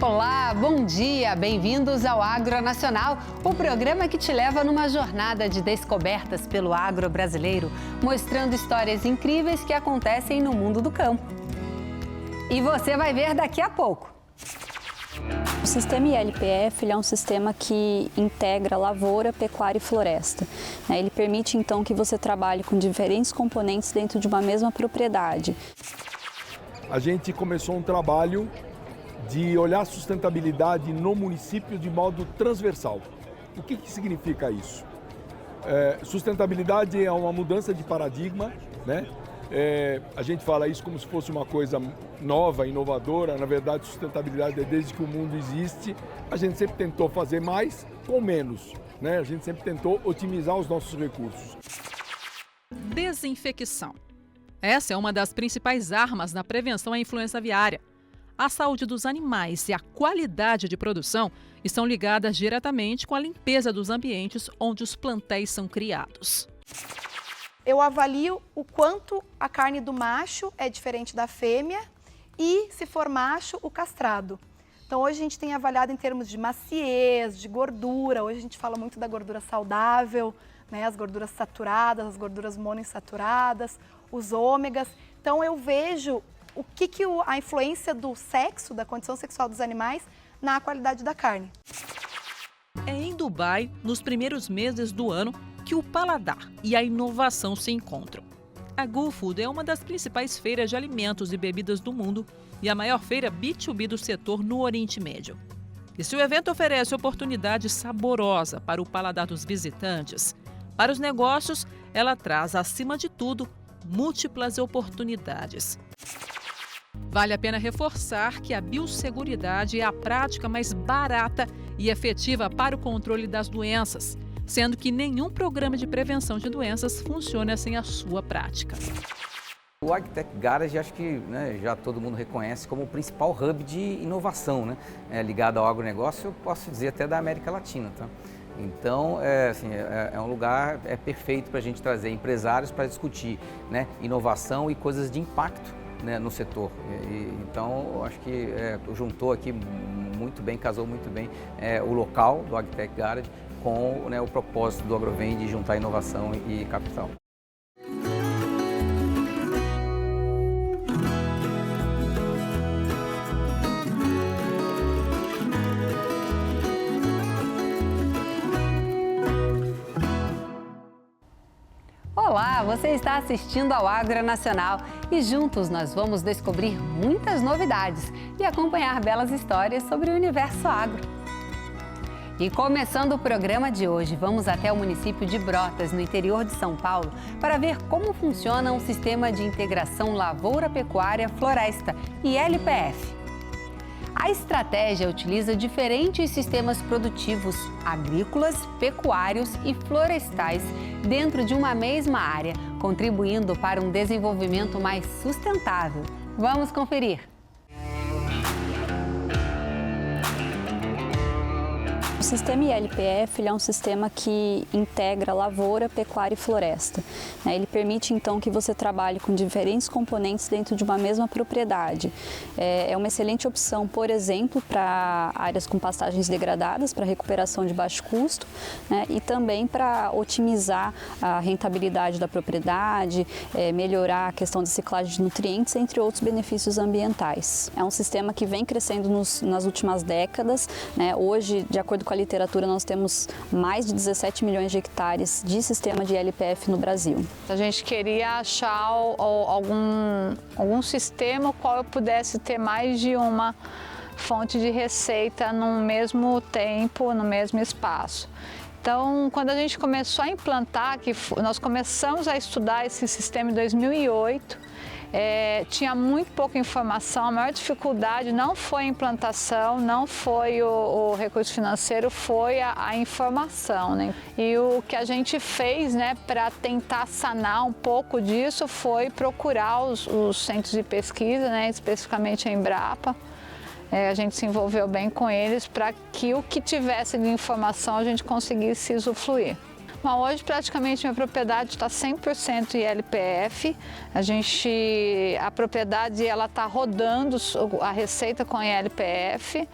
Olá, bom dia! Bem-vindos ao Agro Nacional, o programa que te leva numa jornada de descobertas pelo agro brasileiro, mostrando histórias incríveis que acontecem no mundo do campo. E você vai ver daqui a pouco. O sistema ILPF é um sistema que integra lavoura, pecuária e floresta. Ele permite, então, que você trabalhe com diferentes componentes dentro de uma mesma propriedade. A gente começou um trabalho de olhar a sustentabilidade no município de modo transversal. O que significa isso? Sustentabilidade é uma mudança de paradigma, né? A gente fala isso como se fosse uma coisa nova, inovadora. Na verdade, sustentabilidade é desde que o mundo existe. A gente sempre tentou fazer mais com menos, né? A gente sempre tentou otimizar os nossos recursos. Desinfecção. Essa é uma das principais armas na prevenção à influenza aviária. A saúde dos animais e a qualidade de produção estão ligadas diretamente com a limpeza dos ambientes onde os plantéis são criados. Eu avalio o quanto a carne do macho é diferente da fêmea e, se for macho, o castrado. Então, hoje a gente tem avaliado em termos de maciez, de gordura. Hoje a gente fala muito da gordura saudável, né? As gorduras saturadas, as gorduras monoinsaturadas, os ômegas. Então, eu vejo o que a influência do sexo, da condição sexual dos animais, na qualidade da carne. É em Dubai, nos primeiros meses do ano, que o paladar e a inovação se encontram. A GulFood é uma das principais feiras de alimentos e bebidas do mundo e a maior feira B2B do setor no Oriente Médio. E se o evento oferece oportunidade saborosa para o paladar dos visitantes, para os negócios, ela traz, acima de tudo, múltiplas oportunidades. Vale a pena reforçar que a biosseguridade é a prática mais barata e efetiva para o controle das doenças, sendo que nenhum programa de prevenção de doenças funciona sem a sua prática. O AgTech Garage, acho que já todo mundo reconhece como o principal hub de inovação, ligado ao agronegócio, eu posso dizer até da América Latina. Tá? Então, é um lugar perfeito para a gente trazer empresários para discutir inovação e coisas de impacto no setor. Então, eu acho que juntou aqui muito bem, casou muito bem o local do AgTech Garage com o propósito do Agrovem de juntar inovação e capital. Olá, você está assistindo ao Agro Nacional e juntos nós vamos descobrir muitas novidades e acompanhar belas histórias sobre o universo agro. E começando o programa de hoje, vamos até o município de Brotas, no interior de São Paulo, para ver como funciona um sistema de integração lavoura-pecuária-floresta, ILPF. A estratégia utiliza diferentes sistemas produtivos agrícolas, pecuários e florestais dentro de uma mesma área, contribuindo para um desenvolvimento mais sustentável. Vamos conferir! O sistema ILPF é um sistema que integra lavoura, pecuária e floresta. Ele permite, então, que você trabalhe com diferentes componentes dentro de uma mesma propriedade. É uma excelente opção, por exemplo, para áreas com pastagens degradadas, para recuperação de baixo custo, e também para otimizar a rentabilidade da propriedade, melhorar a questão de ciclagem de nutrientes, entre outros benefícios ambientais. É um sistema que vem crescendo nas últimas décadas. Hoje, de acordo com a literatura, nós temos mais de 17 milhões de hectares de sistema de ILPF no Brasil. A gente queria achar algum sistema no qual eu pudesse ter mais de uma fonte de receita no mesmo tempo, no mesmo espaço. Então, quando a gente começou a implantar, nós começamos a estudar esse sistema em 2008, tinha muito pouca informação, a maior dificuldade não foi a implantação, não foi o recurso financeiro, foi a informação, E o que a gente fez, para tentar sanar um pouco disso foi procurar os centros de pesquisa, especificamente a Embrapa. A gente se envolveu bem com eles para que o que tivesse de informação a gente conseguisse usufruir. Bom, hoje praticamente minha propriedade está 100% em LPF. A propriedade ela está rodando a receita com LPF.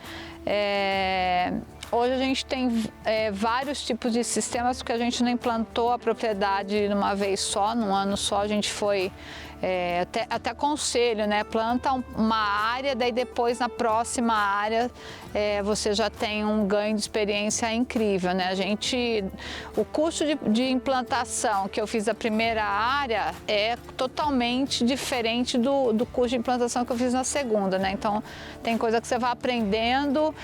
Hoje a gente tem vários tipos de sistemas, porque a gente não implantou a propriedade de uma vez só, num ano só. A gente foi até aconselho, né? Planta uma área, daí depois na próxima área você já tem um ganho de experiência incrível, né? O custo de implantação que eu fiz da primeira área é totalmente diferente do custo de implantação que eu fiz na segunda, né? Então tem coisa que você vai aprendendo,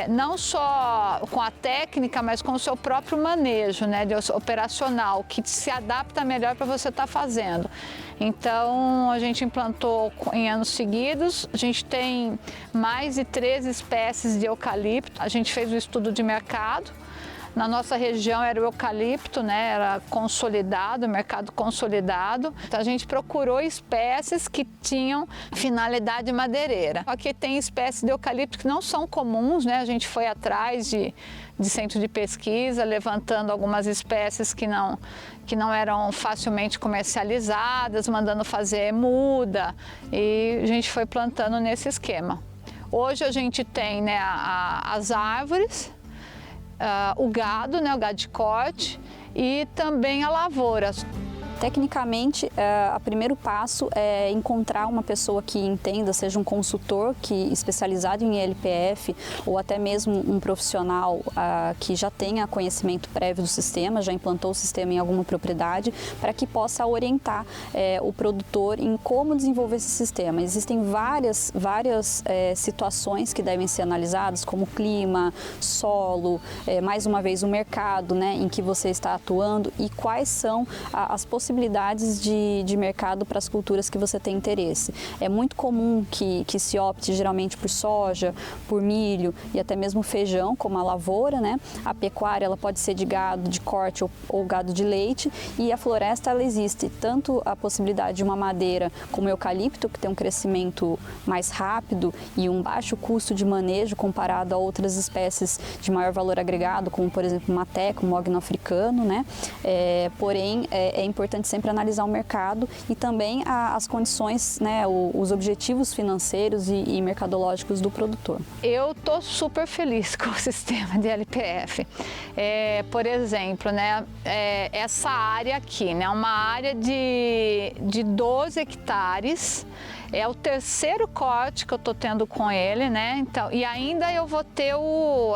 não só com a técnica, mas com o seu próprio manejo, né? Operacional, que se adapta melhor para você estar fazendo. Então, a gente implantou em anos seguidos, a gente tem mais de 13 espécies de eucalipto, a gente fez um estudo de mercado. Na nossa região era o eucalipto, né? Era consolidado, mercado consolidado. Então a gente procurou espécies que tinham finalidade madeireira. Aqui tem espécies de eucalipto que não são comuns, né? A gente foi atrás de centro de pesquisa, levantando algumas espécies que não eram facilmente comercializadas, mandando fazer muda, e a gente foi plantando nesse esquema. Hoje a gente tem, né, as árvores, o gado, né, o gado de corte, e também a lavoura. Tecnicamente, o primeiro passo é encontrar uma pessoa que entenda, seja um consultor especializado em LPF ou até mesmo um profissional que já tenha conhecimento prévio do sistema, já implantou o sistema em alguma propriedade, para que possa orientar o produtor em como desenvolver esse sistema. Existem várias situações que devem ser analisadas, como clima, solo, mais uma vez o mercado, né, em que você está atuando, e quais são as possibilidades de mercado para as culturas que você tem interesse. É muito comum que se opte geralmente por soja, por milho e até mesmo feijão, como a lavoura, né? A pecuária ela pode ser de gado de corte ou gado de leite, e a floresta ela existe tanto a possibilidade de uma madeira como o eucalipto, que tem um crescimento mais rápido e um baixo custo de manejo comparado a outras espécies de maior valor agregado, como por exemplo o mateco, o mogno africano, né? Porém, é importante sempre analisar o mercado e também as condições, né, os objetivos financeiros e mercadológicos do produtor. Eu estou super feliz com o sistema de LPF. Por exemplo, né, essa área aqui, né, uma área de 12 hectares, é o terceiro corte que eu estou tendo com ele, né? Então, e ainda eu vou ter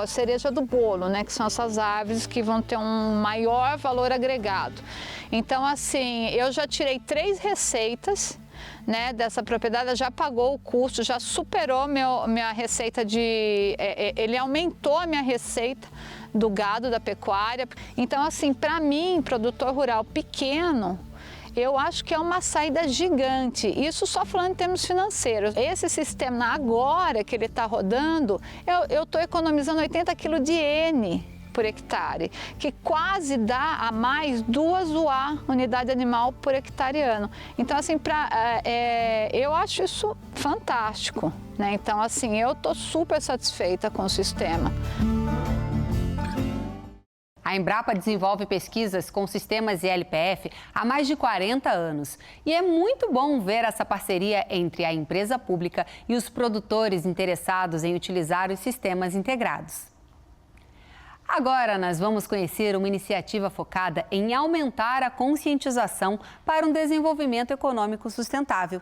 a cereja do bolo, né? Que são essas árvores que vão ter um maior valor agregado. Então, assim, eu já tirei 3 receitas, né, dessa propriedade, já pagou o custo, já superou minha receita ele aumentou a minha receita do gado, da pecuária. Então, assim, para mim, produtor rural pequeno, eu acho que é uma saída gigante, isso só falando em termos financeiros. Esse sistema agora que ele está rodando, eu estou economizando 80 kg de N por hectare, que quase dá a mais 2 UA, unidade animal por hectare ano. Então, assim, eu acho isso fantástico, né? Então, assim, eu estou super satisfeita com o sistema. A Embrapa desenvolve pesquisas com sistemas LPF há mais de 40 anos. E é muito bom ver essa parceria entre a empresa pública e os produtores interessados em utilizar os sistemas integrados. Agora nós vamos conhecer uma iniciativa focada em aumentar a conscientização para um desenvolvimento econômico sustentável.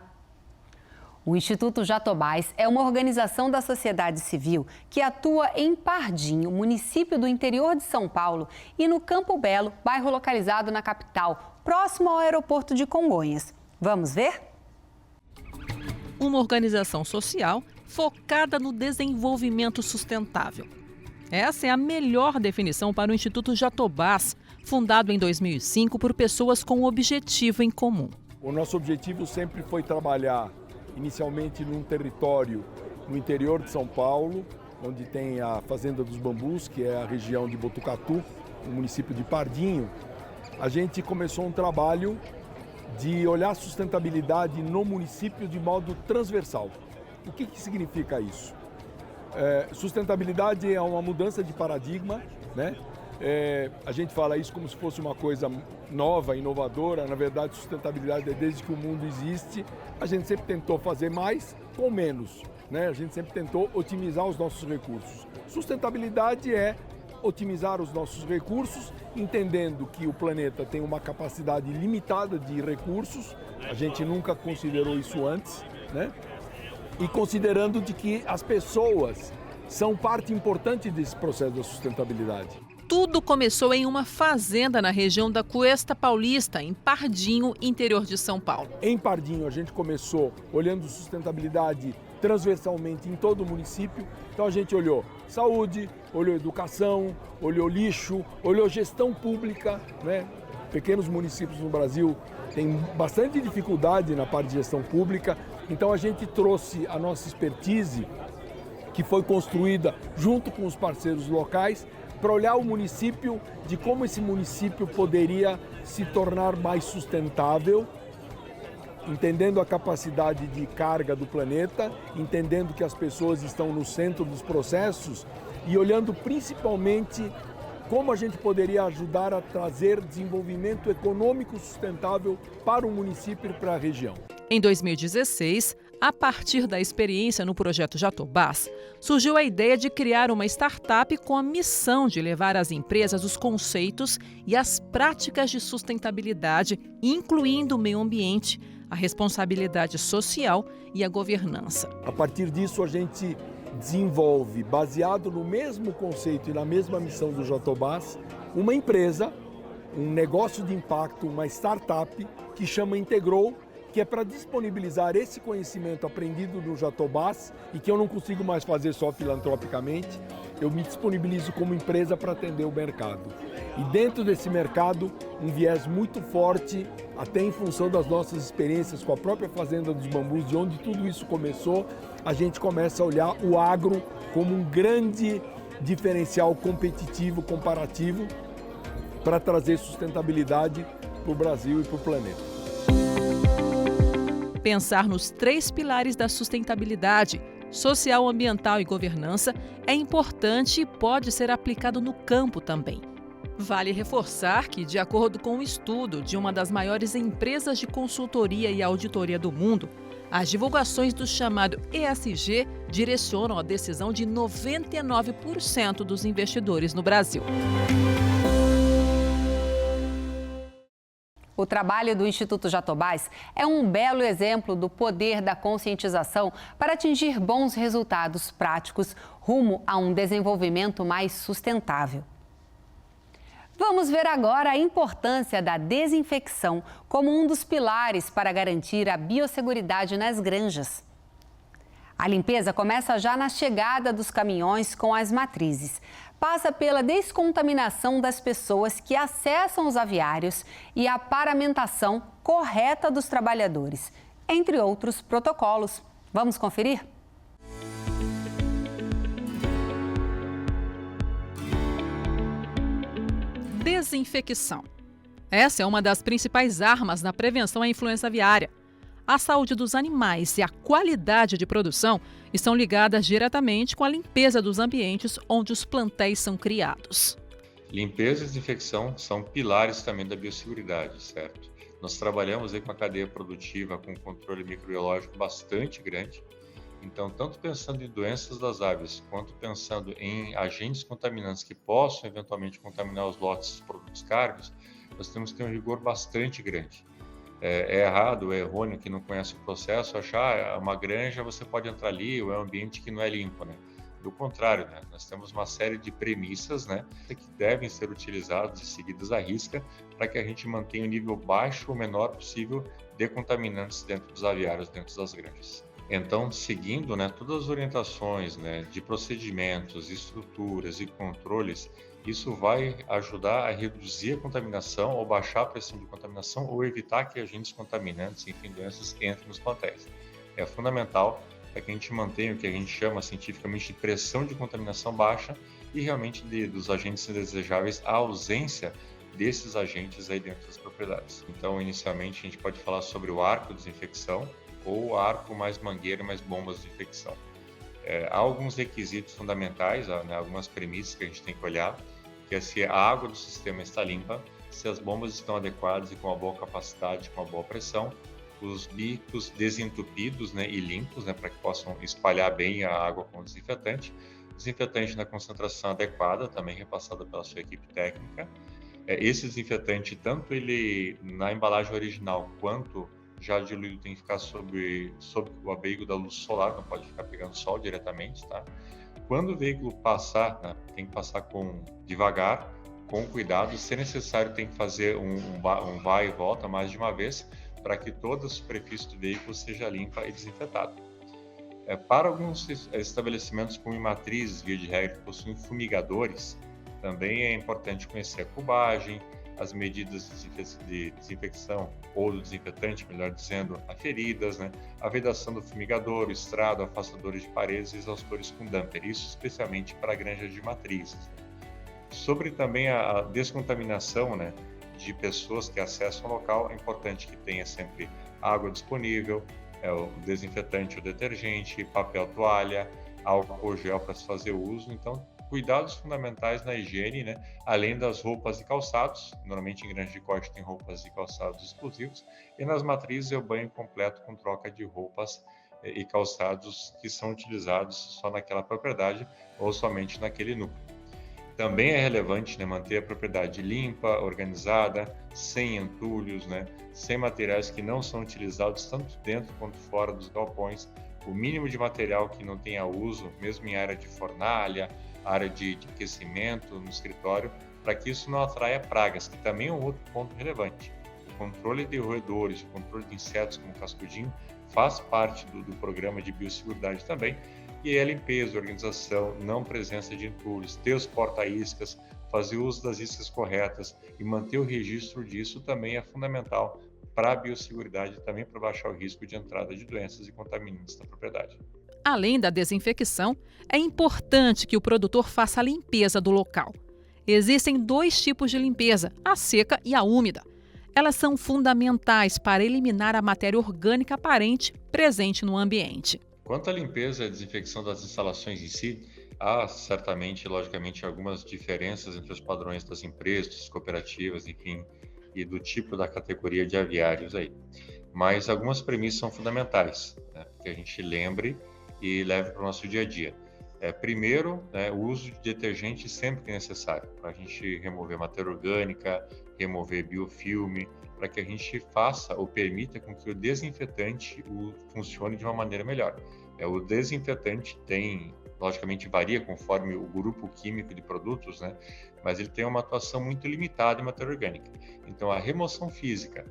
O Instituto Jatobás é uma organização da sociedade civil que atua em Pardinho, município do interior de São Paulo, e no Campo Belo, bairro localizado na capital, próximo ao aeroporto de Congonhas. Vamos ver? Uma organização social focada no desenvolvimento sustentável. Essa é a melhor definição para o Instituto Jatobás, fundado em 2005 por pessoas com um objetivo em comum. O nosso objetivo sempre foi trabalhar inicialmente num território no interior de São Paulo, onde tem a Fazenda dos Bambus, que é a região de Botucatu, no município de Pardinho. A gente começou um trabalho de olhar a sustentabilidade no município de modo transversal. O que significa isso? Sustentabilidade é uma mudança de paradigma, né? A gente fala isso como se fosse uma coisa nova, inovadora. Na verdade, sustentabilidade é desde que o mundo existe. A gente sempre tentou fazer mais com menos, né? A gente sempre tentou otimizar os nossos recursos. Sustentabilidade é otimizar os nossos recursos, entendendo que o planeta tem uma capacidade limitada de recursos. A gente nunca considerou isso antes, né? E considerando de que as pessoas são parte importante desse processo da sustentabilidade. Tudo começou em uma fazenda na região da Cuesta Paulista, em Pardinho, interior de São Paulo. Em Pardinho, a gente começou olhando sustentabilidade transversalmente em todo o município. Então a gente olhou saúde, olhou educação, olhou lixo, olhou gestão pública, né? Pequenos municípios no Brasil têm bastante dificuldade na parte de gestão pública. Então a gente trouxe a nossa expertise, que foi construída junto com os parceiros locais, para olhar o município, de como esse município poderia se tornar mais sustentável, entendendo a capacidade de carga do planeta, entendendo que as pessoas estão no centro dos processos e olhando principalmente como a gente poderia ajudar a trazer desenvolvimento econômico sustentável para o município e para a região. Em 2016, a partir da experiência no projeto Jatobás, surgiu a ideia de criar uma startup com a missão de levar às empresas os conceitos e as práticas de sustentabilidade, incluindo o meio ambiente, a responsabilidade social e a governança. A partir disso, a gente desenvolve, baseado no mesmo conceito e na mesma missão do Jatobás, uma empresa, um negócio de impacto, uma startup que chama Integrou, que é para disponibilizar esse conhecimento aprendido no Jatobás e que eu não consigo mais fazer só filantropicamente, eu me disponibilizo como empresa para atender o mercado. E dentro desse mercado, um viés muito forte, até em função das nossas experiências com a própria Fazenda dos Bambus, de onde tudo isso começou, a gente começa a olhar o agro como um grande diferencial competitivo, comparativo, para trazer sustentabilidade para o Brasil e para o planeta. Pensar nos 3 pilares da sustentabilidade, social, ambiental e governança, é importante e pode ser aplicado no campo também. Vale reforçar que, de acordo com um estudo de uma das maiores empresas de consultoria e auditoria do mundo, as divulgações do chamado ESG direcionam a decisão de 99% dos investidores no Brasil. O trabalho do Instituto Jatobás é um belo exemplo do poder da conscientização para atingir bons resultados práticos rumo a um desenvolvimento mais sustentável. Vamos ver agora a importância da desinfecção como um dos pilares para garantir a biosseguridade nas granjas. A limpeza começa já na chegada dos caminhões com as matrizes. Passa pela descontaminação das pessoas que acessam os aviários e a paramentação correta dos trabalhadores, entre outros protocolos. Vamos conferir? Desinfecção. Essa é uma das principais armas na prevenção à influenza aviária. A saúde dos animais e a qualidade de produção estão ligadas diretamente com a limpeza dos ambientes onde os plantéis são criados. Limpeza e desinfecção são pilares também da biosseguridade, certo? Nós trabalhamos aí com a cadeia produtiva com controle microbiológico bastante grande. Então, tanto pensando em doenças das aves, quanto pensando em agentes contaminantes que possam eventualmente contaminar os lotes dos produtos cargos, nós temos que ter um rigor bastante grande. É errado, é errôneo que não conhece o processo achar uma granja, você pode entrar ali, ou é um ambiente que não é limpo, né? Do contrário, né? Nós temos uma série de premissas, né, que devem ser utilizadas e seguidas à risca para que a gente mantenha o nível baixo ou menor possível de contaminantes dentro dos aviários, dentro das granjas. Então, seguindo, né, todas as orientações, né, de procedimentos, estruturas e controles, isso vai ajudar a reduzir a contaminação ou baixar a pressão de contaminação ou evitar que agentes contaminantes, enfim, doenças entrem nos plantéis. É fundamental para que a gente mantenha o que a gente chama cientificamente de pressão de contaminação baixa e realmente dos agentes indesejáveis, a ausência desses agentes aí dentro das propriedades. Então, inicialmente, a gente pode falar sobre o arco de desinfecção ou arco mais mangueira, mais bombas de infecção. Há alguns requisitos fundamentais, né, algumas premissas que a gente tem que olhar. que é se a água do sistema está limpa, se as bombas estão adequadas e com uma boa capacidade, com uma boa pressão, os bicos desentupidos, né, e limpos, né, para que possam espalhar bem a água com o desinfetante na concentração adequada, também repassada pela sua equipe técnica. Esse desinfetante, tanto ele na embalagem original, quanto já diluído, tem que ficar sob o abrigo da luz solar, não pode ficar pegando sol diretamente, tá? Quando o veículo passar, né, tem que passar devagar, com cuidado. Se necessário, tem que fazer um vai e volta mais de uma vez, para que toda a superfície do veículo seja limpa e desinfetada. Para alguns estabelecimentos como matrizes, via de regra, que possuem fumigadores, também é importante conhecer a cubagem, as medidas de desinfecção ou do desinfetante, melhor dizendo, aferidas, né? A vedação do fumigador, o estrado, afastadores de paredes e exaustores com damper, isso especialmente para granjas de matrizes. Sobre também a descontaminação, né, de pessoas que acessam o local, é importante que tenha sempre água disponível, o desinfetante, o detergente, papel toalha, álcool gel para se fazer uso. Então, cuidados fundamentais na higiene, né? Além das roupas e calçados, normalmente em grande de corte tem roupas e calçados exclusivos, e nas matrizes é o banho completo com troca de roupas e calçados que são utilizados só naquela propriedade ou somente naquele núcleo. Também é relevante, né, manter a propriedade limpa, organizada, sem entulhos, né, sem materiais que não são utilizados tanto dentro quanto fora dos galpões, o mínimo de material que não tenha uso, mesmo em área de fornalha, área de aquecimento, no escritório, para que isso não atraia pragas, que também é um outro ponto relevante. O controle de roedores, o controle de insetos como cascudinho, faz parte do programa de biosseguridade também, e a limpeza, organização, não presença de entulhos, ter os porta-iscas, fazer uso das iscas corretas e manter o registro disso também é fundamental para a biosseguridade e também para baixar o risco de entrada de doenças e contaminantes na propriedade. Além da desinfecção, é importante que o produtor faça a limpeza do local. Existem 2 tipos de limpeza, a seca e a úmida. Elas são fundamentais para eliminar a matéria orgânica aparente presente no ambiente. Quanto à limpeza e à desinfecção das instalações em si, há certamente, logicamente, algumas diferenças entre os padrões das empresas, das cooperativas, enfim, e do tipo da categoria de aviários aí. Mas algumas premissas são fundamentais, né, que a gente lembre e leve para o nosso dia a dia. Primeiro, né, o uso de detergente sempre que necessário, para a gente remover matéria orgânica, remover biofilme, para que a gente faça ou permita com que o desinfetante funcione de uma maneira melhor. O desinfetante logicamente varia conforme o grupo químico de produtos, né? Mas ele tem uma atuação muito limitada em matéria orgânica. Então, a remoção física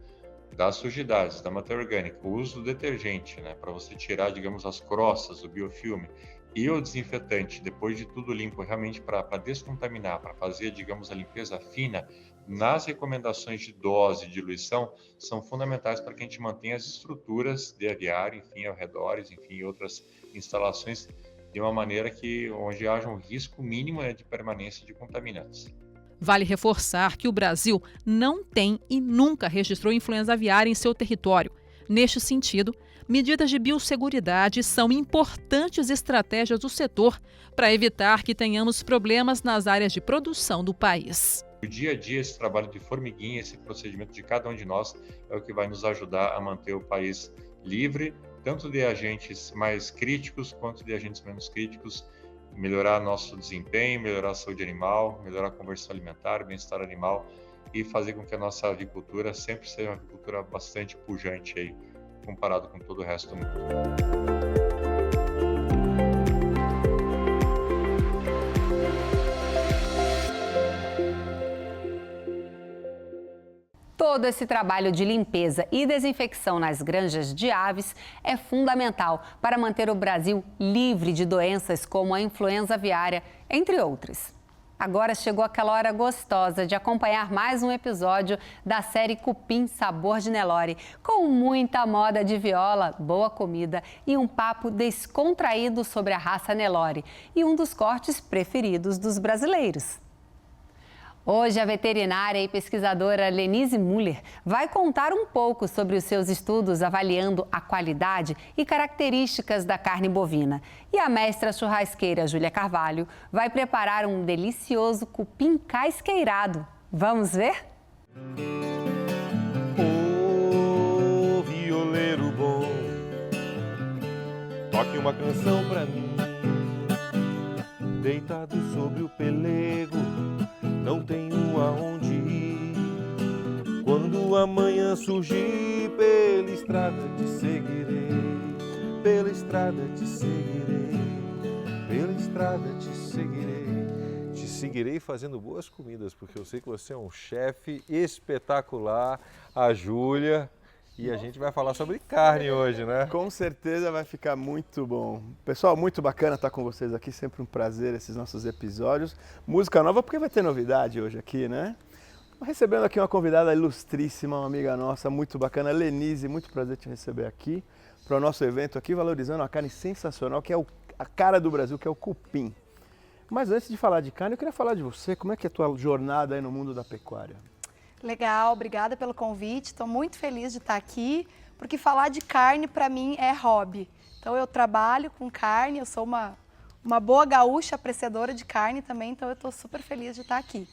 das sujidades da matéria orgânica, o uso do detergente, né, para você tirar, digamos, as crossas, o biofilme, e o desinfetante, depois de tudo limpo, realmente para descontaminar, para fazer, digamos, a limpeza fina, nas recomendações de dose e diluição, são fundamentais para que a gente mantenha as estruturas de aviário, enfim, arredores, enfim, outras instalações, de uma maneira onde haja um risco mínimo, né, de permanência de contaminantes. Vale reforçar que o Brasil não tem e nunca registrou influenza aviária em seu território. Neste sentido, medidas de biosseguridade são importantes estratégias do setor para evitar que tenhamos problemas nas áreas de produção do país. O dia a dia, esse trabalho de formiguinha, esse procedimento de cada um de nós é o que vai nos ajudar a manter o país livre, tanto de agentes mais críticos quanto de agentes menos críticos, melhorar nosso desempenho, melhorar a saúde animal, melhorar a conversão alimentar, bem-estar animal e fazer com que a nossa avicultura sempre seja uma avicultura bastante pujante aí, comparado com todo o resto do mundo. Todo esse trabalho de limpeza e desinfecção nas granjas de aves é fundamental para manter o Brasil livre de doenças como a influenza aviária, entre outras. Agora chegou aquela hora gostosa de acompanhar mais um episódio da série Cupim Sabor de Nelore, com muita moda de viola, boa comida e um papo descontraído sobre a raça Nelore e um dos cortes preferidos dos brasileiros. Hoje, a veterinária e pesquisadora Lenise Müller vai contar um pouco sobre os seus estudos avaliando a qualidade e características da carne bovina. E a mestra churrasqueira Júlia Carvalho vai preparar um delicioso cupim casqueirado. Vamos ver? Ô, violeiro bom, toque uma canção pra mim. Deitado sobre o pelego, não tenho aonde ir. Quando amanhã surgir, pela estrada te seguirei. Pela estrada te seguirei. Pela estrada te seguirei. Te seguirei fazendo boas comidas, porque eu sei que você é um chefe espetacular. A Júlia. E a gente vai falar sobre carne hoje, né? Com certeza vai ficar muito bom. Pessoal, muito bacana estar com vocês aqui, sempre um prazer esses nossos episódios. Música nova, porque vai ter novidade hoje aqui, né? Recebendo aqui uma convidada ilustríssima, uma amiga nossa, muito bacana, Lenise, muito prazer te receber aqui para o nosso evento aqui, valorizando uma carne sensacional, que é a cara do Brasil, que é o cupim. Mas antes de falar de carne, eu queria falar de você, como é que é a tua jornada aí no mundo da pecuária? Legal, obrigada pelo convite. Estou muito feliz de estar aqui, porque falar de carne para mim é hobby. Então eu trabalho com carne, eu sou uma boa gaúcha apreciadora de carne também, então eu estou super feliz de estar aqui.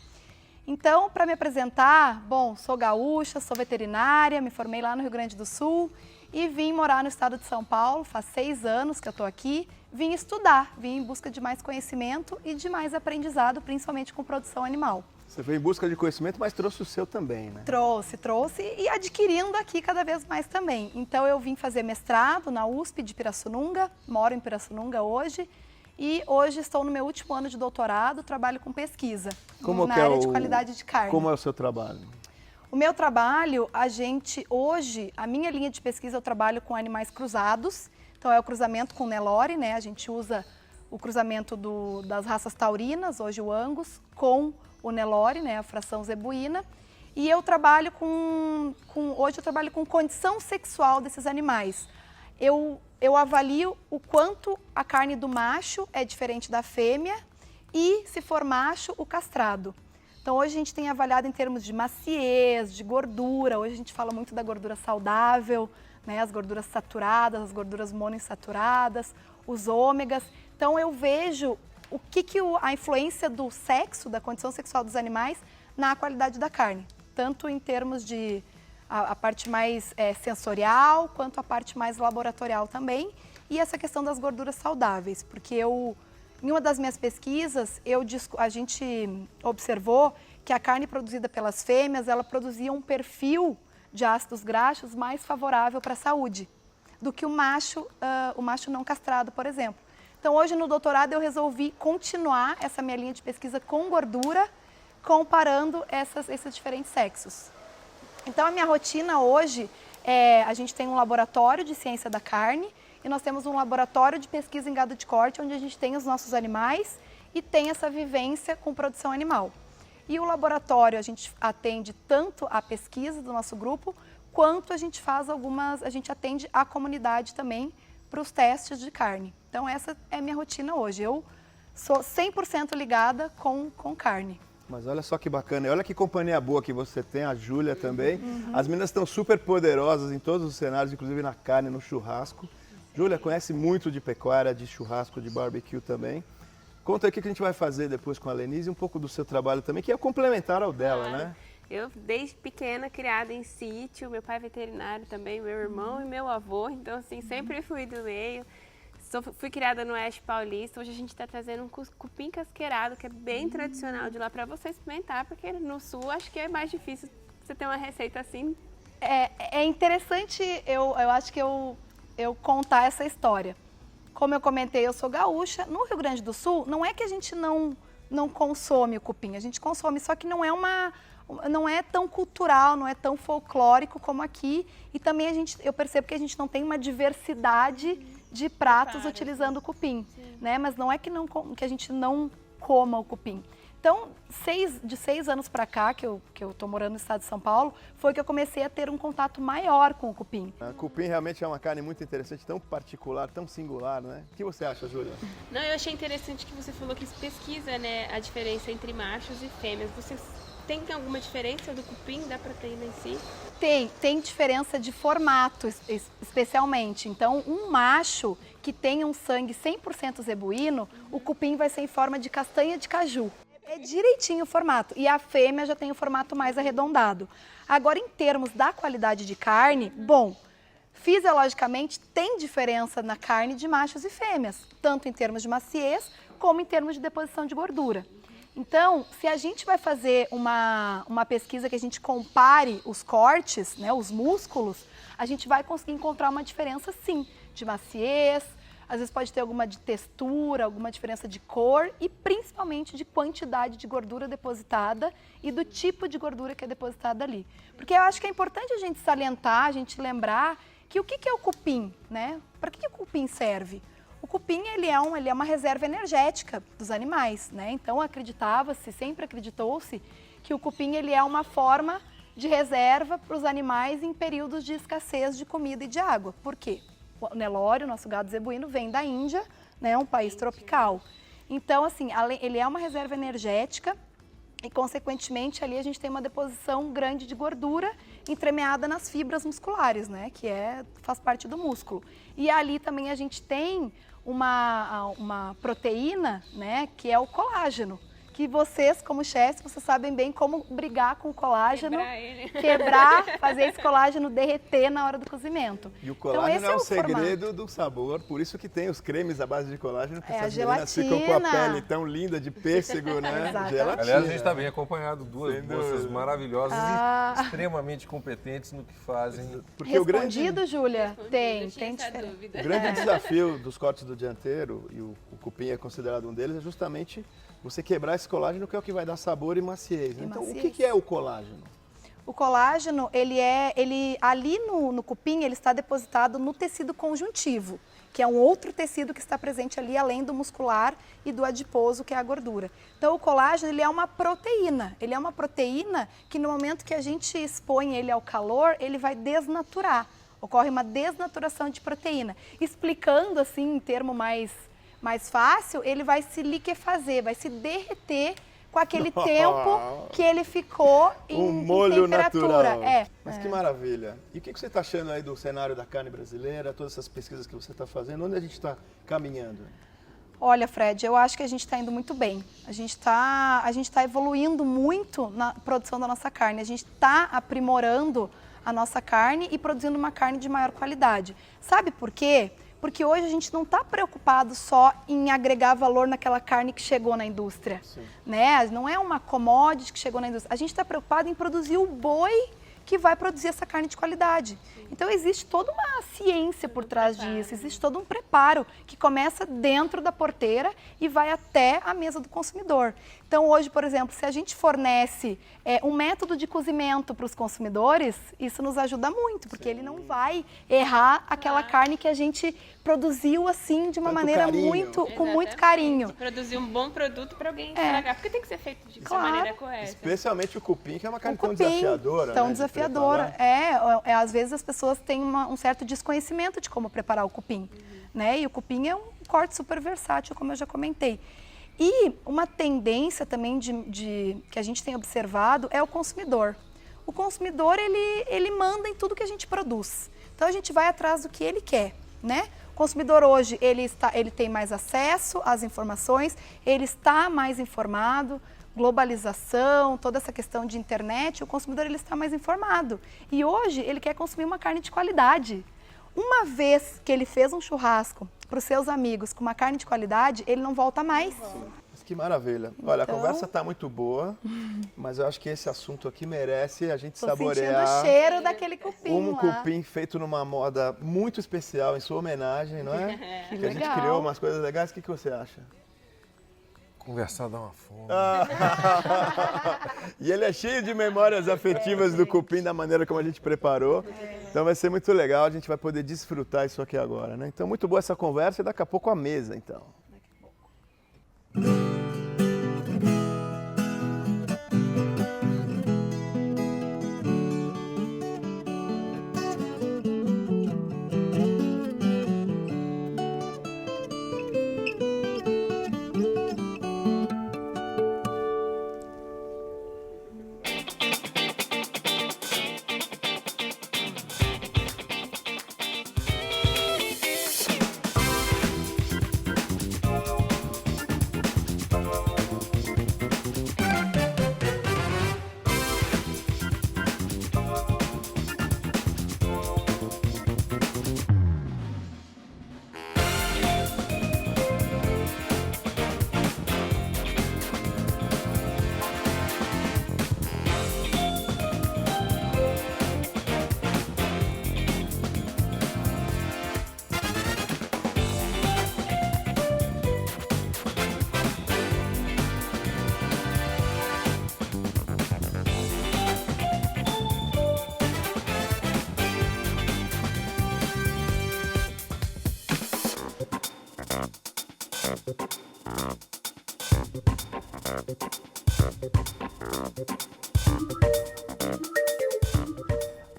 Então, para me apresentar, bom, sou gaúcha, sou veterinária, me formei lá no Rio Grande do Sul e vim morar no estado de São Paulo, faz 6 anos que eu estou aqui. Vim estudar, vim em busca de mais conhecimento e de mais aprendizado, principalmente com produção animal. Você veio em busca de conhecimento, mas trouxe o seu também, né? Trouxe e adquirindo aqui cada vez mais também. Então eu vim fazer mestrado na USP de Pirassununga, moro em Pirassununga hoje e hoje estou no meu último ano de doutorado, trabalho com pesquisa na área de qualidade de carne. Como é o seu trabalho? O meu trabalho, a minha linha de pesquisa eu trabalho com animais cruzados, então é o cruzamento com Nelore, né? A gente usa o cruzamento das raças taurinas, hoje o Angus, com o Nelore, né, a fração zebuína, e eu trabalho hoje eu trabalho com condição sexual desses animais. Eu avalio o quanto a carne do macho é diferente da fêmea e, se for macho, o castrado. Então hoje a gente tem avaliado em termos de maciez, de gordura, hoje a gente fala muito da gordura saudável, né, as gorduras saturadas, as gorduras monoinsaturadas, os ômegas. Então eu vejo a influência do sexo, da condição sexual dos animais na qualidade da carne, tanto em termos de a parte mais sensorial, quanto a parte mais laboratorial também, e essa questão das gorduras saudáveis, porque em uma das minhas pesquisas, a gente observou que a carne produzida pelas fêmeas, ela produzia um perfil de ácidos graxos mais favorável para a saúde do que o macho não castrado, por exemplo. Então, hoje no doutorado eu resolvi continuar essa minha linha de pesquisa com gordura, comparando esses diferentes sexos. Então, a minha rotina hoje a gente tem um laboratório de ciência da carne e nós temos um laboratório de pesquisa em gado de corte, onde a gente tem os nossos animais e tem essa vivência com produção animal. E o laboratório, a gente atende tanto a pesquisa do nosso grupo, quanto a gente atende a comunidade também para os testes de carne. Então essa é a minha rotina hoje, eu sou 100% ligada com carne. Mas olha só que bacana, e olha que companhia boa que você tem, a Júlia também. As meninas estão super poderosas em todos os cenários, inclusive na carne, no churrasco. Júlia conhece muito de pecuária, de churrasco, de barbecue também. Conta aí o que a gente vai fazer depois com a Lenise, um pouco do seu trabalho também, que é complementar ao dela, né? Eu, desde pequena, criada em sítio, meu pai é veterinário também, meu irmão e meu avô, então, assim, sempre fui do meio. Fui criada no Oeste Paulista, hoje a gente está trazendo um cupim casqueirado, que é bem tradicional de lá, para você experimentar, porque no Sul acho que é mais difícil você ter uma receita assim. É interessante, eu acho que eu contar essa história. Como eu comentei, eu sou gaúcha. No Rio Grande do Sul, não é que a gente não consome o cupim, a gente consome, só que não é tão cultural, não é tão folclórico como aqui. E também eu percebo que a gente não tem uma diversidade de pratos utilizando o cupim, né? Mas não é que a gente não coma o cupim. Então, de 6 anos para cá, que eu estou morando no estado de São Paulo, foi que eu comecei a ter um contato maior com o cupim. O cupim realmente é uma carne muito interessante, tão particular, tão singular, né? O que você acha, Júlia? Não, eu achei interessante que você falou que pesquisa, né, a diferença entre machos e fêmeas. Você tem alguma diferença do cupim, da proteína em si? Tem diferença de formato, especialmente. Então, um macho que tem um sangue 100% zebuíno, o cupim vai ser em forma de castanha de caju. É direitinho o formato. E a fêmea já tem o formato mais arredondado. Agora, em termos da qualidade de carne, bom, fisiologicamente tem diferença na carne de machos e fêmeas, tanto em termos de maciez como em termos de deposição de gordura. Então, se a gente vai fazer uma pesquisa que a gente compare os cortes, né, os músculos, a gente vai conseguir encontrar uma diferença sim, de maciez, às vezes pode ter alguma de textura, alguma diferença de cor e principalmente de quantidade de gordura depositada e do tipo de gordura que é depositada ali. Porque eu acho que é importante a gente salientar, a gente lembrar que o que é o cupim, né? Para que o cupim serve? O cupim ele é uma reserva energética dos animais, né? Então sempre acreditou-se que o cupim ele é uma forma de reserva para os animais em períodos de escassez de comida e de água. Por quê? O Nelore, o nosso gado zebuíno, vem da Índia, né, um país tropical. Então, assim, ele é uma reserva energética e, consequentemente, ali a gente tem uma deposição grande de gordura entremeada nas fibras musculares, né, que faz parte do músculo. E ali também a gente tem uma proteína, né, que é o colágeno. Que vocês, como chefes, vocês sabem bem como brigar com o colágeno, fazer esse colágeno derreter na hora do cozimento. E o colágeno é o segredo do sabor, por isso que tem os cremes à base de colágeno, que essas meninas ficam com a pele tão linda de pêssego, né? Gelatina. Aliás, a gente está bem acompanhado, duas moças maravilhosas e extremamente competentes no que fazem. Porque respondido, Júlia? Tem diferença. O grande desafio dos cortes do dianteiro, e o cupim é considerado um deles, é justamente você quebrar esse colágeno, que é o que vai dar sabor e maciez. Então, o que é o colágeno? O colágeno, ali no cupim, ele está depositado no tecido conjuntivo, que é um outro tecido que está presente ali, além do muscular e do adiposo, que é a gordura. Então, o colágeno, ele é uma proteína. Ele é uma proteína que, no momento que a gente expõe ele ao calor, ele vai desnaturar. Ocorre uma desnaturação de proteína. Explicando, assim, em termo mais fácil, ele vai se liquefazer, vai se derreter com aquele tempo que ele ficou em molho temperatura. Natural. Mas que maravilha. E o que você está achando aí do cenário da carne brasileira, todas essas pesquisas que você está fazendo? Onde a gente está caminhando? Olha, Fred, eu acho que a gente está indo muito bem. A gente tá evoluindo muito na produção da nossa carne. A gente está aprimorando a nossa carne e produzindo uma carne de maior qualidade. Sabe por quê? Porque hoje a gente não está preocupado só em agregar valor naquela carne que chegou na indústria, né? Não é uma commodity que chegou na indústria. A gente está preocupado em produzir o boi que vai produzir essa carne de qualidade. Então, existe toda uma ciência por trás disso, existe todo um preparo que começa dentro da porteira e vai até a mesa do consumidor. Então, hoje, por exemplo, se a gente fornece um método de cozimento para os consumidores, isso nos ajuda muito, porque ele não vai errar aquela carne que a gente produziu assim de uma maneira com muito carinho. Produzir um bom produto para alguém estragar, porque tem que ser feito de maneira correta. Especialmente o cupim, que é uma carne tão desafiadora. Tão desafiadora. Às vezes as pessoas têm um certo desconhecimento de como preparar o cupim, né? E o cupim é um corte super versátil, como eu já comentei. E uma tendência também que a gente tem observado é o consumidor. O consumidor, ele manda em tudo que a gente produz. Então, a gente vai atrás do que ele quer, né? O consumidor hoje, ele tem mais acesso às informações, ele está mais informado, globalização, toda essa questão de internet, o consumidor ele está mais informado. E hoje, ele quer consumir uma carne de qualidade. Uma vez que ele fez um churrasco para os seus amigos com uma carne de qualidade, ele não volta mais. Mas que maravilha. Olha, a conversa está muito boa, mas eu acho que esse assunto aqui merece a gente saborear. Sentindo o cheiro daquele cupim cupim feito numa moda muito especial em sua homenagem, não é? Que legal. A gente criou umas coisas legais. O que você acha? Conversar dá uma fome. E ele é cheio de memórias afetivas do cupim, da maneira como a gente preparou. Então vai ser muito legal, a gente vai poder desfrutar isso aqui agora, né? Então muito boa essa conversa e daqui a pouco a mesa, então. Daqui a pouco.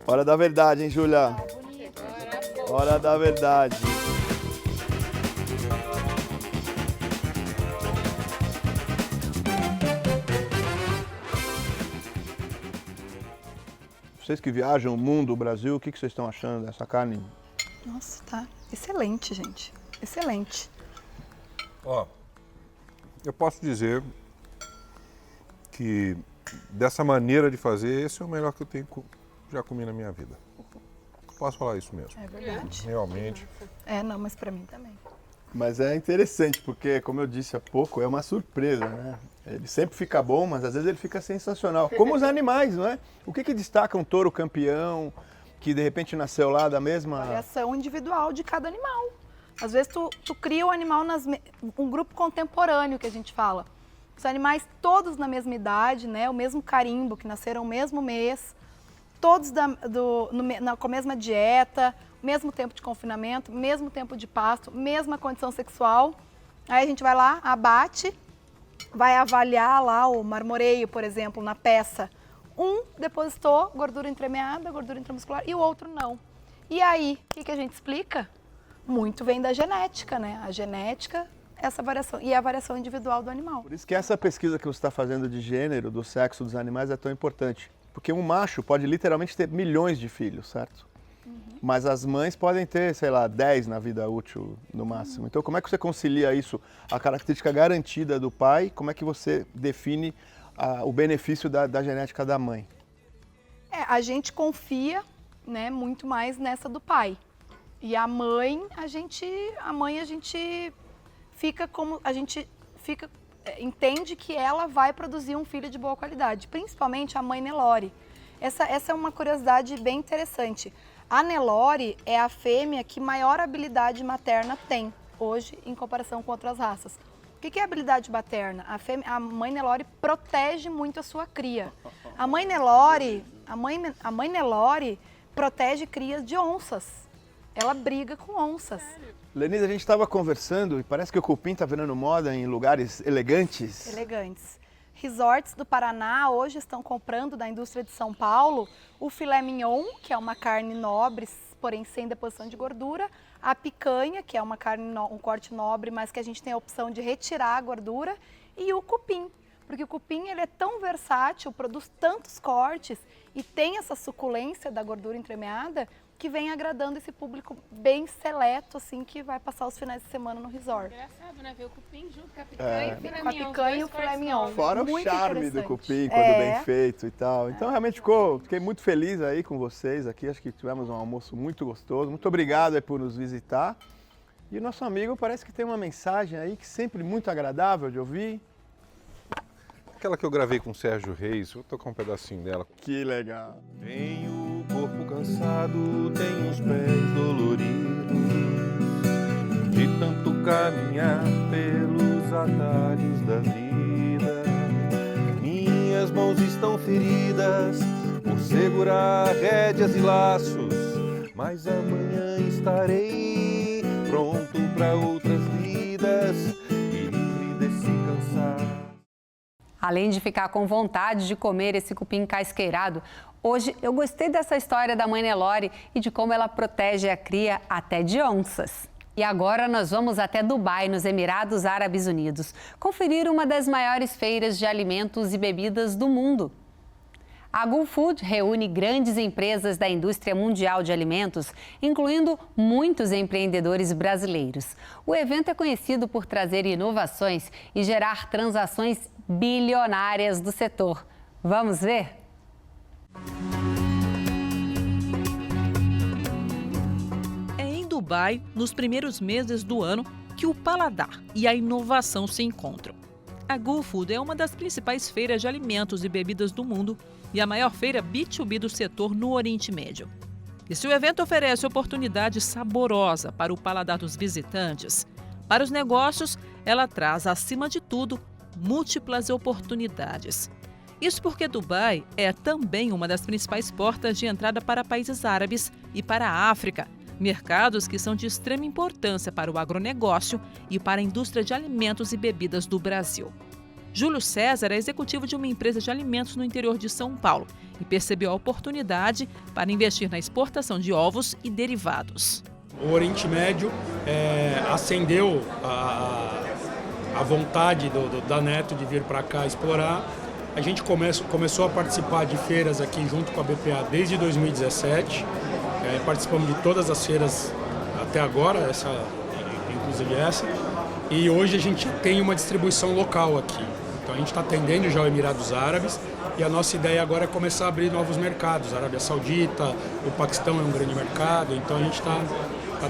Hora da verdade, hein, Júlia? Hora da verdade. Vocês que viajam o mundo, o Brasil, o que vocês estão achando dessa carne? Nossa, tá excelente, gente. Excelente. Ó, eu posso dizer que dessa maneira de fazer, esse é o melhor que eu já comi na minha vida. Posso falar isso mesmo. É verdade. Realmente. Não, mas pra mim também. Mas é interessante, porque, como eu disse há pouco, é uma surpresa, né? Ele sempre fica bom, mas às vezes ele fica sensacional. Como os animais, não é? O que destaca um touro campeão, que de repente nasceu lá da mesma... Variação individual de cada animal. Às vezes tu cria o animal um grupo contemporâneo, que a gente fala. Os animais todos na mesma idade, né? O mesmo carimbo, que nasceram no mesmo mês, todos com a mesma dieta, mesmo tempo de confinamento, mesmo tempo de pasto, mesma condição sexual. Aí a gente vai lá, abate, vai avaliar lá o marmoreio, por exemplo, na peça. Um depositou gordura entremeada, gordura intramuscular, e o outro não. E aí, o que a gente explica? Muito vem da genética, né? A genética, essa variação, e a variação individual do animal. Por isso que essa pesquisa que você está fazendo de gênero, do sexo dos animais, é tão importante. Porque um macho pode literalmente ter milhões de filhos, certo? Mas as mães podem ter, sei lá, 10 na vida útil no máximo. Então, como é que você concilia isso, a característica garantida do pai, como é que você define o benefício da genética da mãe? A gente confia, né, muito mais nessa do pai. E a mãe, a gente fica como, entende que ela vai produzir um filho de boa qualidade, principalmente a mãe Nelore. Essa é uma curiosidade bem interessante. A Nelore é a fêmea que maior habilidade materna tem hoje em comparação com outras raças. O que é habilidade materna? A mãe Nelore protege muito a sua cria. A mãe Nelore protege crias de onças. Ela briga com onças. Lenise, a gente estava conversando e parece que o cupim está virando moda em lugares elegantes. Elegantes. Resorts do Paraná hoje estão comprando da indústria de São Paulo o filé mignon, que é uma carne nobre, porém sem deposição de gordura, a picanha, que é uma carne, um corte nobre, mas que a gente tem a opção de retirar a gordura, e o cupim, porque o cupim ele é tão versátil, produz tantos cortes e tem essa suculência da gordura entremeada que vem agradando esse público bem seleto, assim, que vai passar os finais de semana no resort. Engraçado, né? Ver o cupim junto com a picanha e o filé mignon. Com a picanha e o filé mignon. Fora o charme do cupim, quando bem feito e tal. Então, realmente, fiquei muito feliz aí com vocês aqui. Acho que tivemos um almoço muito gostoso. Muito obrigado aí por nos visitar. E o nosso amigo parece que tem uma mensagem aí que sempre muito agradável de ouvir. Aquela que eu gravei com o Sérgio Reis, vou tocar um pedacinho dela. Que legal. Tenho o corpo cansado, tenho os pés doloridos, de tanto caminhar pelos atalhos da vida. Minhas mãos estão feridas por segurar rédeas e laços, mas amanhã estarei pronto para outras vidas e livre desse cansaço. Além de ficar com vontade de comer esse cupim casqueirado, hoje eu gostei dessa história da mãe Nelore e de como ela protege a cria até de onças. E agora nós vamos até Dubai, nos Emirados Árabes Unidos, conferir uma das maiores feiras de alimentos e bebidas do mundo. A Gulfood reúne grandes empresas da indústria mundial de alimentos, incluindo muitos empreendedores brasileiros. O evento é conhecido por trazer inovações e gerar transações bilionárias do setor. Vamos ver? É em Dubai, nos primeiros meses do ano, que o paladar e a inovação se encontram. A Gulfood é uma das principais feiras de alimentos e bebidas do mundo e a maior feira B2B do setor no Oriente Médio. E se o evento oferece oportunidade saborosa para o paladar dos visitantes, para os negócios, ela traz, acima de tudo, múltiplas oportunidades. Isso porque Dubai é também uma das principais portas de entrada para países árabes e para a África, mercados que são de extrema importância para o agronegócio e para a indústria de alimentos e bebidas do Brasil. Júlio César é executivo de uma empresa de alimentos no interior de São Paulo e percebeu a oportunidade para investir na exportação de ovos e derivados. O Oriente Médio acendeu a vontade da Neto de vir para cá explorar. A gente começou a participar de feiras aqui junto com a BPA desde 2017. Participamos de todas as feiras até agora, inclusive essa. E hoje a gente tem uma distribuição local aqui. Então a gente está atendendo já o Emirados Árabes e a nossa ideia agora é começar a abrir novos mercados. A Arábia Saudita, o Paquistão é um grande mercado, então a gente está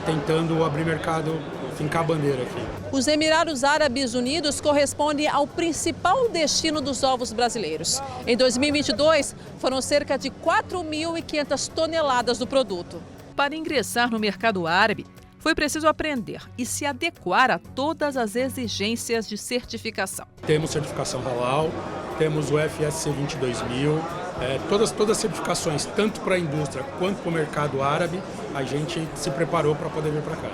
tentando abrir mercado, fincar a bandeira aqui. Os Emirados Árabes Unidos correspondem ao principal destino dos ovos brasileiros. Em 2022, foram cerca de 4.500 toneladas do produto. Para ingressar no mercado árabe, foi preciso aprender e se adequar a todas as exigências de certificação. Temos certificação halal, temos o FSC 22000, todas as certificações, tanto para a indústria quanto para o mercado árabe, a gente se preparou para poder vir para cá.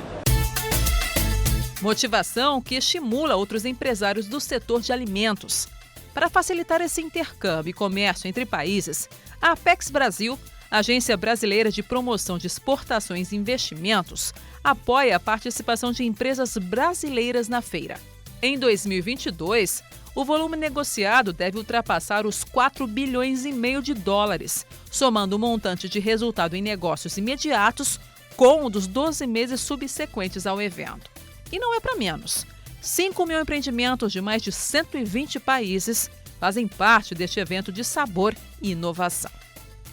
Motivação que estimula outros empresários do setor de alimentos. Para facilitar esse intercâmbio e comércio entre países, a Apex Brasil, Agência Brasileira de Promoção de Exportações e Investimentos, apoia a participação de empresas brasileiras na feira. Em 2022, o volume negociado deve ultrapassar os 4,5 bilhões de dólares, somando o montante de resultado em negócios imediatos com o dos 12 meses subsequentes ao evento. E não é para menos. 5 mil empreendimentos de mais de 120 países fazem parte deste evento de sabor e inovação.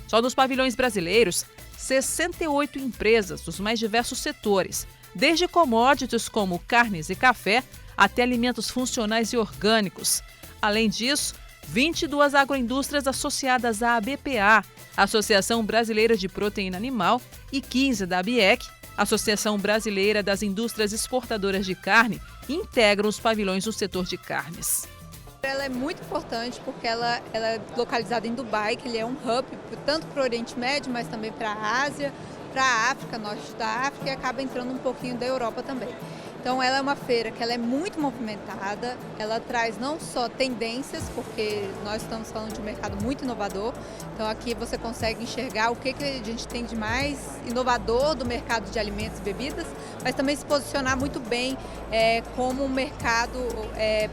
Só nos pavilhões brasileiros, 68 empresas dos mais diversos setores, desde commodities como carnes e café até alimentos funcionais e orgânicos. Além disso, 22 agroindústrias associadas à BPA, Associação Brasileira de Proteína Animal, e 15 da ABIEC, Associação Brasileira das Indústrias Exportadoras de Carne, integram os pavilhões do setor de carnes. Ela é muito importante porque ela é localizada em Dubai, que ele é um hub tanto para o Oriente Médio, mas também para a Ásia, para a África, norte da África, e acaba entrando um pouquinho da Europa também. Então ela é uma feira que ela é muito movimentada, ela traz não só tendências, porque nós estamos falando de um mercado muito inovador, então aqui você consegue enxergar o que a gente tem de mais inovador do mercado de alimentos e bebidas, mas também se posicionar muito bem como um mercado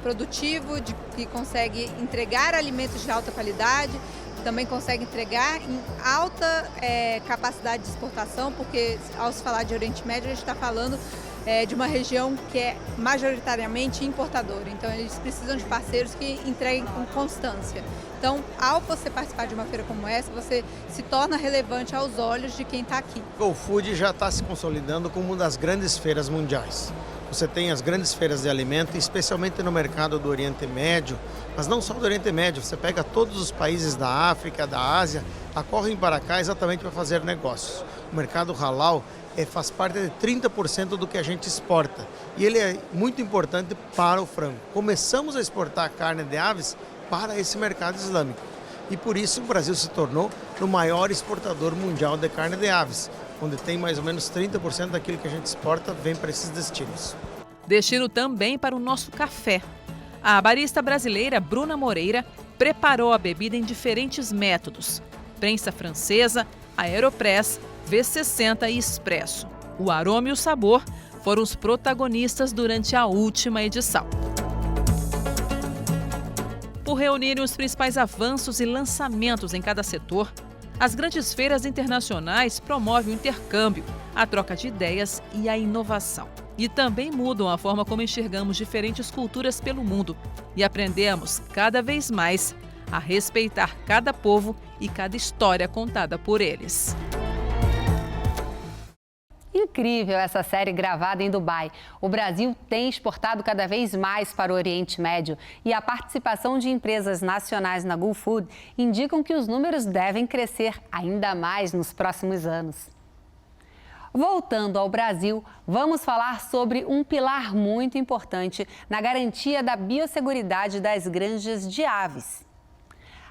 produtivo, que consegue entregar alimentos de alta qualidade, também consegue entregar em alta capacidade de exportação, porque ao se falar de Oriente Médio a gente está falando de uma região que é majoritariamente importadora. Então, eles precisam de parceiros que entreguem com constância. Então, ao você participar de uma feira como essa, você se torna relevante aos olhos de quem está aqui. O Food já está se consolidando como uma das grandes feiras mundiais. Você tem as grandes feiras de alimento, especialmente no mercado do Oriente Médio, mas não só do Oriente Médio, você pega todos os países da África, da Ásia, acorrem para cá exatamente para fazer negócios. O mercado halal faz parte de 30% do que a gente exporta e ele é muito importante para o frango. Começamos a exportar carne de aves para esse mercado islâmico e por isso o Brasil se tornou o maior exportador mundial de carne de aves, onde tem mais ou menos 30% daquilo que a gente exporta vem para esses destinos. Destino também para o nosso café. A barista brasileira Bruna Moreira preparou a bebida em diferentes métodos: prensa francesa, aeropress, V60 e expresso. O aroma e o sabor foram os protagonistas durante a última edição. Por reunirem os principais avanços e lançamentos em cada setor, as grandes feiras internacionais promovem o intercâmbio, a troca de ideias e a inovação. E também mudam a forma como enxergamos diferentes culturas pelo mundo e aprendemos cada vez mais a respeitar cada povo e cada história contada por eles. Incrível essa série gravada em Dubai. O Brasil tem exportado cada vez mais para o Oriente Médio e a participação de empresas nacionais na GulFood indicam que os números devem crescer ainda mais nos próximos anos. Voltando ao Brasil, vamos falar sobre um pilar muito importante na garantia da biosseguridade das granjas de aves.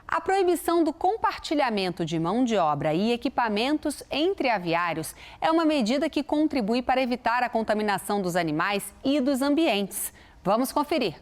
A proibição do compartilhamento de mão de obra e equipamentos entre aviários é uma medida que contribui para evitar a contaminação dos animais e dos ambientes. Vamos conferir.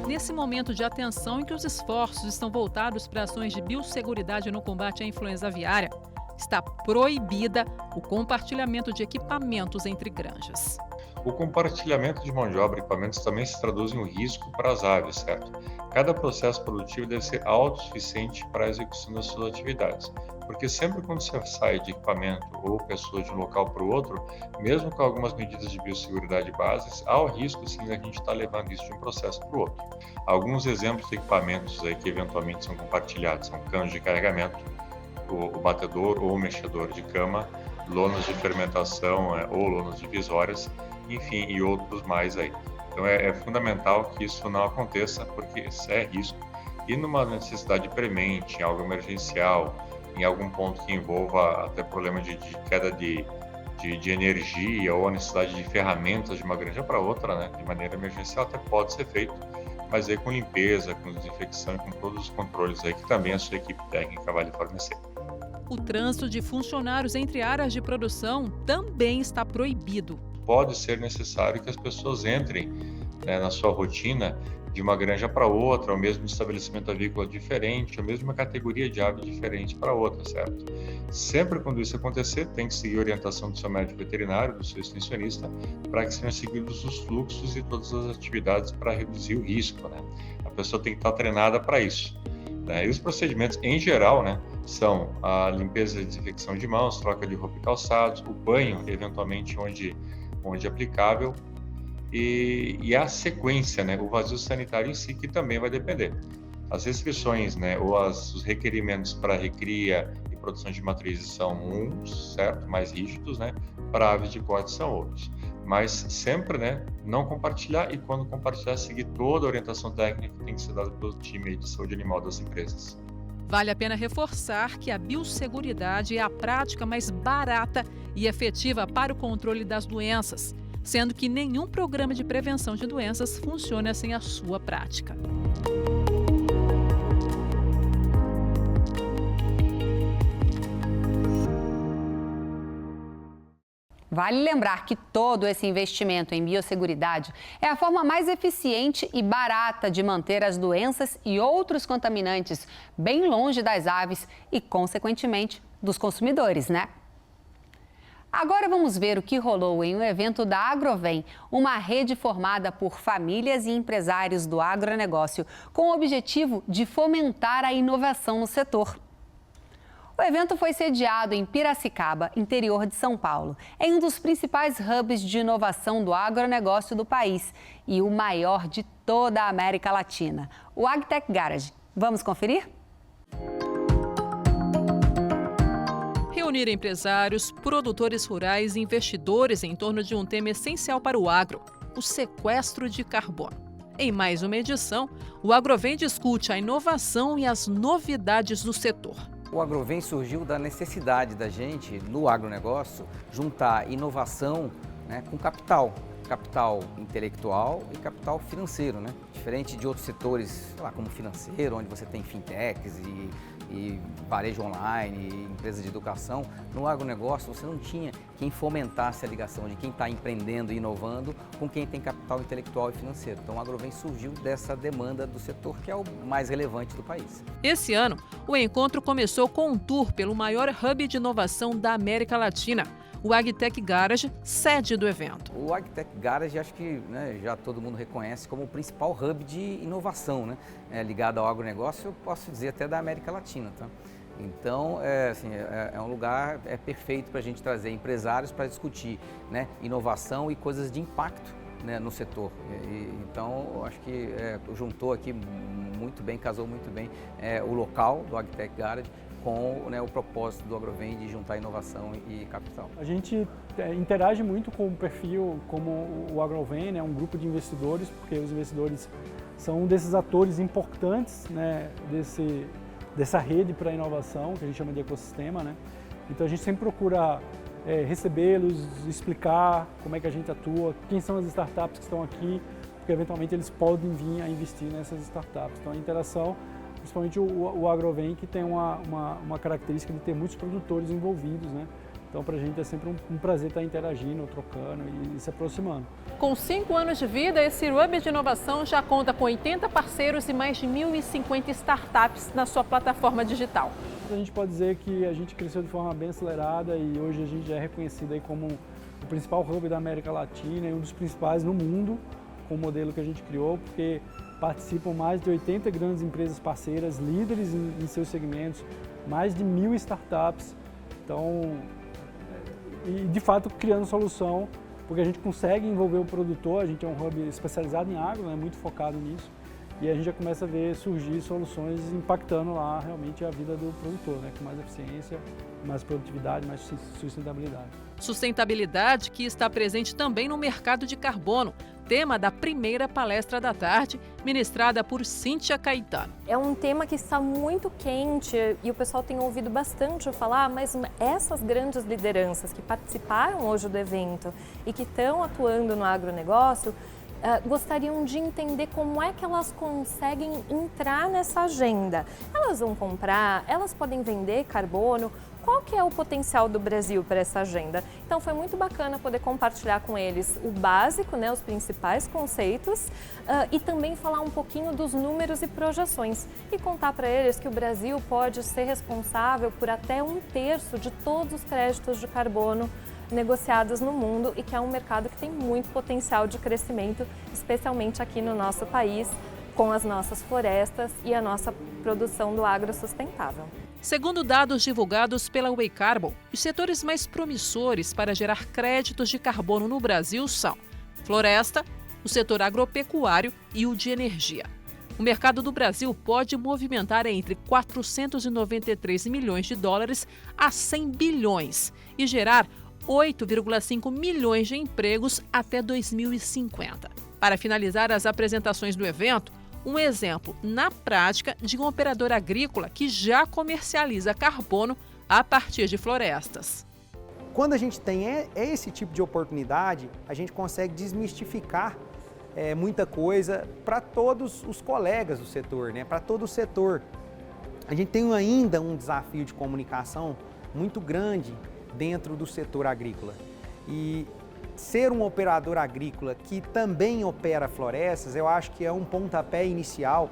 Nesse momento de atenção em que os esforços estão voltados para ações de biosseguridade no combate à influenza aviária, está proibida o compartilhamento de equipamentos entre granjas. O compartilhamento de mão de obra e equipamentos também se traduz em um risco para as aves, certo? Cada processo produtivo deve ser autossuficiente para a execução das suas atividades, porque sempre quando você sai de equipamento ou pessoa de um local para o outro, mesmo com algumas medidas de biosseguridade básicas, há o risco sim da gente estar levando isso de um processo para o outro. Alguns exemplos de equipamentos aí que eventualmente são compartilhados são canos de carregamento, o batedor ou o mexedor de cama, lonas de fermentação ou lonas divisórias, enfim, e outros mais aí. Então é fundamental que isso não aconteça, porque isso é risco. E numa necessidade premente, em algo emergencial, em algum ponto que envolva até problema de queda de energia ou a necessidade de ferramentas de uma granja para outra, né, de maneira emergencial, até pode ser feito, mas aí com limpeza, com desinfecção e com todos os controles aí que também a sua equipe técnica vai lhe fornecer. O trânsito de funcionários entre áreas de produção também está proibido. Pode ser necessário que as pessoas entrem, né, na sua rotina de uma granja para outra, ou mesmo de estabelecimento avícola diferente, ou mesmo uma categoria de ave diferente para outra, certo? Sempre quando isso acontecer, tem que seguir a orientação do seu médico veterinário, do seu extensionista, para que sejam seguidos os fluxos e todas as atividades para reduzir o risco, né? A pessoa tem que estar treinada para isso, né? E os procedimentos, em geral, né, são a limpeza e desinfecção de mãos, troca de roupa e calçados, o banho, eventualmente, onde aplicável, e a sequência, né, o vazio sanitário em si, que também vai depender. As restrições, né, ou os requerimentos para recria e produção de matrizes são uns, certo, mais rígidos, né, para aves de corte são outros. Mas sempre, né, não compartilhar, e quando compartilhar, seguir toda a orientação técnica que tem que ser dada pelo time de saúde animal das empresas. Vale a pena reforçar que a biosseguridade é a prática mais barata e efetiva para o controle das doenças, sendo que nenhum programa de prevenção de doenças funciona sem a sua prática. Vale lembrar que todo esse investimento em biosseguridade é a forma mais eficiente e barata de manter as doenças e outros contaminantes bem longe das aves e, consequentemente, dos consumidores, né? Agora vamos ver o que rolou em um evento da Agrovem, uma rede formada por famílias e empresários do agronegócio, com o objetivo de fomentar a inovação no setor. O evento foi sediado em Piracicaba, interior de São Paulo, em um dos principais hubs de inovação do agronegócio do país e o maior de toda a América Latina, o AgTech Garage. Vamos conferir? Reunir empresários, produtores rurais e investidores em torno de um tema essencial para o agro, o sequestro de carbono. Em mais uma edição, o Agrovem discute a inovação e as novidades do setor. O Agrovem surgiu da necessidade da gente, no agronegócio, juntar inovação, né, com capital intelectual e capital financeiro, né? Diferente de outros setores, sei lá, como financeiro, onde você tem fintechs e varejo online, e empresas de educação, no agronegócio você não tinha quem fomentasse a ligação de quem está empreendendo e inovando com quem tem capital intelectual e financeiro. Então o Agrovem surgiu dessa demanda do setor, que é o mais relevante do país. Esse ano, o encontro começou com um tour pelo maior hub de inovação da América Latina, o AgTech Garage, sede do evento. O AgTech Garage, acho que, né, já todo mundo reconhece como o principal hub de inovação, né, ligado ao agronegócio, eu posso dizer até da América Latina. Tá? Então, é um lugar perfeito para a gente trazer empresários para discutir, né, inovação e coisas de impacto, né, no setor. Então, eu acho que juntou aqui muito bem, casou muito bem o local do AgTech Garage com, né, o propósito do Agrovem de juntar inovação e capital. A gente interage muito com o perfil como o Agrovem, né, um grupo de investidores, porque os investidores são um desses atores importantes, né, dessa rede para a inovação, que a gente chama de ecossistema, né? Então a gente sempre procura recebê-los, explicar como é que a gente atua, quem são as startups que estão aqui, porque eventualmente eles podem vir a investir nessas startups. Então a interação, principalmente o AgroVem, que tem uma característica de ter muitos produtores envolvidos, né? Então, para a gente é sempre um prazer estar interagindo, trocando e se aproximando. Com 5 anos de vida, esse Hub de inovação já conta com 80 parceiros e mais de 1.050 startups na sua plataforma digital. A gente pode dizer que a gente cresceu de forma bem acelerada e hoje a gente já é reconhecido aí como o principal hub da América Latina e um dos principais no mundo com o modelo que a gente criou, porque participam mais de 80 grandes empresas parceiras, líderes em seus segmentos, mais de 1.000 startups. Então, e de fato criando solução, porque a gente consegue envolver o produtor, a gente é um hub especializado em agro, né, muito focado nisso, e a gente já começa a ver surgir soluções impactando lá realmente a vida do produtor, né, com mais eficiência, mais produtividade, mais sustentabilidade. Sustentabilidade que está presente também no mercado de carbono, tema da primeira palestra da tarde, ministrada por Cíntia Caetano. É um tema que está muito quente e o pessoal tem ouvido bastante falar, mas essas grandes lideranças que participaram hoje do evento e que estão atuando no agronegócio, gostariam de entender como é que elas conseguem entrar nessa agenda. Elas vão comprar, elas podem vender carbono. Qual que é o potencial do Brasil para essa agenda? Então foi muito bacana poder compartilhar com eles o básico, né, os principais conceitos e também falar um pouquinho dos números e projeções e contar para eles que o Brasil pode ser responsável por até 1/3 de todos os créditos de carbono negociados no mundo e que é um mercado que tem muito potencial de crescimento, especialmente aqui no nosso país, com as nossas florestas e a nossa produção do agro sustentável. Segundo dados divulgados pela Way Carbon, os setores mais promissores para gerar créditos de carbono no Brasil são floresta, o setor agropecuário e o de energia. O mercado do Brasil pode movimentar entre 493 milhões de dólares a 100 bilhões e gerar 8,5 milhões de empregos até 2050. Para finalizar as apresentações do evento, um exemplo na prática de um operador agrícola que já comercializa carbono a partir de florestas. Quando a gente tem esse tipo de oportunidade, a gente consegue desmistificar muita coisa para todos os colegas do setor, né? Para todo o setor. A gente tem ainda um desafio de comunicação muito grande dentro do setor agrícola. E ser um operador agrícola que também opera florestas, eu acho que é um pontapé inicial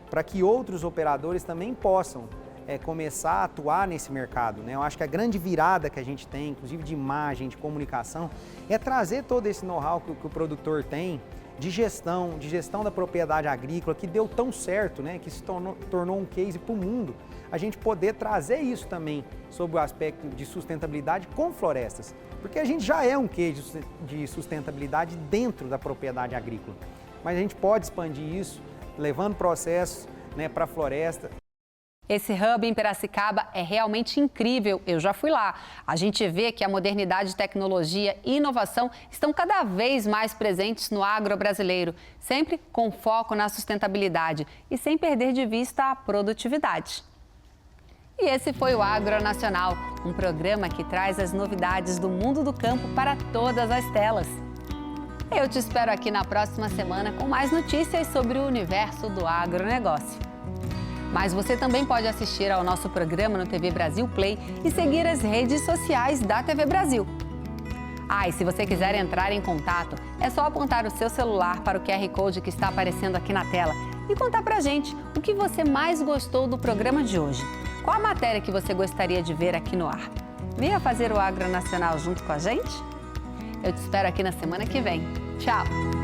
para que outros operadores também possam começar a atuar nesse mercado, né? Eu acho que a grande virada que a gente tem, inclusive de imagem, de comunicação, é trazer todo esse know-how que o produtor tem de gestão da propriedade agrícola, que deu tão certo, né? Que se tornou um case para o mundo. A gente poder trazer isso também sobre o aspecto de sustentabilidade com florestas. Porque a gente já é um case de sustentabilidade dentro da propriedade agrícola. Mas a gente pode expandir isso, levando processos, né, para a floresta. Esse hub em Piracicaba é realmente incrível, eu já fui lá. A gente vê que a modernidade, tecnologia e inovação estão cada vez mais presentes no agro brasileiro, sempre com foco na sustentabilidade e sem perder de vista a produtividade. E esse foi o Agro Nacional, um programa que traz as novidades do mundo do campo para todas as telas. Eu te espero aqui na próxima semana com mais notícias sobre o universo do agronegócio. Mas você também pode assistir ao nosso programa no TV Brasil Play e seguir as redes sociais da TV Brasil. E se você quiser entrar em contato, é só apontar o seu celular para o QR Code que está aparecendo aqui na tela e contar pra gente o que você mais gostou do programa de hoje. Qual a matéria que você gostaria de ver aqui no ar? Venha fazer o Agro Nacional junto com a gente? Eu te espero aqui na semana que vem. Tchau!